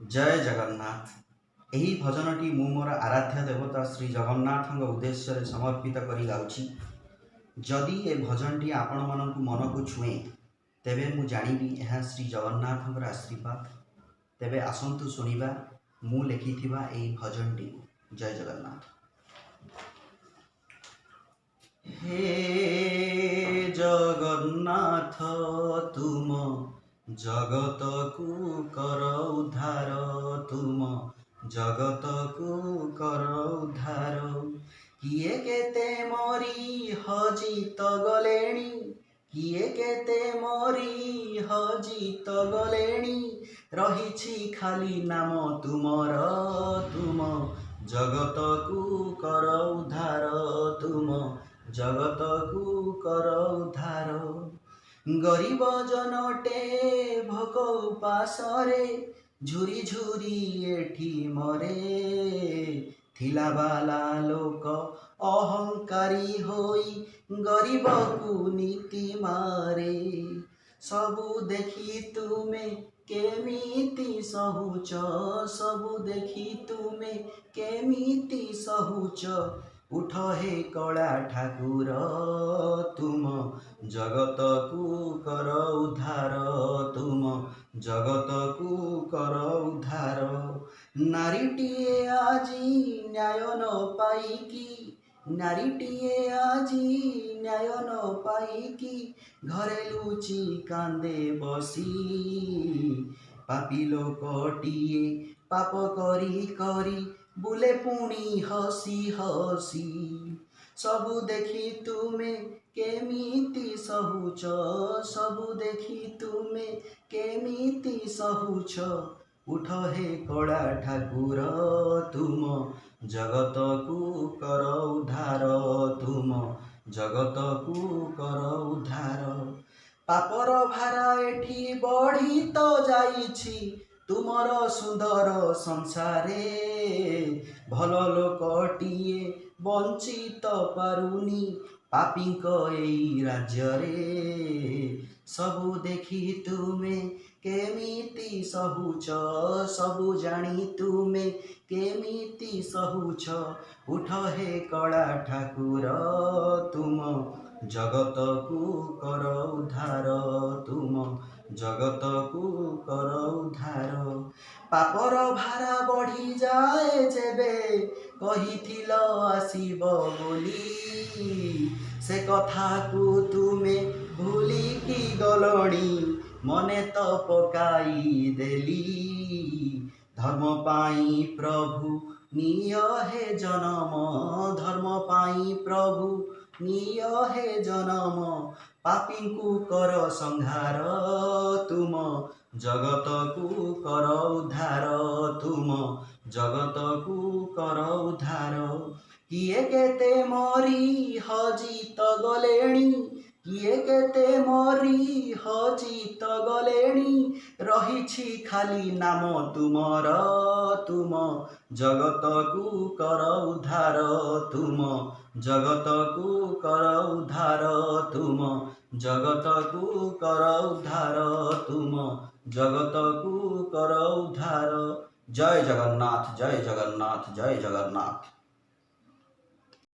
जय जगन्नाथ। यही भजनटी मु मोर आराध्य देवता श्री जगन्नाथ उद्देश्य समर्पित करी गाउछि। जदि ए भजनटी आपण मानक मन को छुए तेबे मु जानिबी यह श्री जगन्नाथ आशीर्वाद। तेबे आसंतु सुनिबा मु लिखिथिबा एई भजनटी। जय जगन्नाथ। हे जगन्नाथ तुम जगत को कर उद्धार, तुम जगत को कर उद्धार। किए केते मरी हजित गलेणी, किए केते मरी हजित गलेणी। रहिछि खाली नाम तुमर, तुम जगत को कर उद्धार, तुम जगत को कर उद्धार। गरीब जनटे भोक उपासरे झुरी झुरी एठी मरे। थिला बाला लोक अहंकारी होई गरीब को नीति मारे। सबु देखी तुमे केमिति सहुच, सबु देखी तुमे केमिति सहुच। उठ हे कला ठाकुर तुम जगत को कर उद्धार, तुम जगत को कर उद्धार। नारीटिए आजी न्याय न पाइकी, नारीटिए आजी न्याय न पाइकी। घरे लुचि कांदे बसी, पापी लोकटिए पाप करी करी बुले पुणी हसी हसी। सबु देखी तुमे केमिति सहुच, सबु देखी तुमे केमिति सहुच। उठ हे कला ठाकुर तुम जगत को कर उद्धार, तुम जगत को कर उद्धार। पापर भारा एठी बढ़ी तो जाइछि तुमर सुंदर संसारे। भल लोकटिए बंचित पारुनी पापीक एई राज्य रे। सबु देखी तुमे केमिति सहुच, सबु जानी तुमे केमिति सहुच। उठ हे कला ठाकुर तुम जगत को कर उद्धार, तुम जगत को कर उद्धार। पापर भारा बढ़ी जाए जेबे कहिथिल आसीब बोली। से कथा को तुमे भूली की गलणी मने तो पकाई देली। धर्म पाई प्रभु निय हे जन्म, धर्म पाई प्रभु निय हे जन्म। पापी को कर संहार, तुम जगत को कर उद्धार, तुम जगत को कर उद्धार। किए केते मरी हजित गलेणी, किए केते मरी हजित गलेणी। रहिछि खाली नाम तुमर, तुम जगत को कर उद्धार, तुम जगत को कर उद्धार, तुम जगत को कर उद्धार, तुम जगत को कर उद्धार। जय जगन्नाथ, जय जगन्नाथ, जय जगन्नाथ।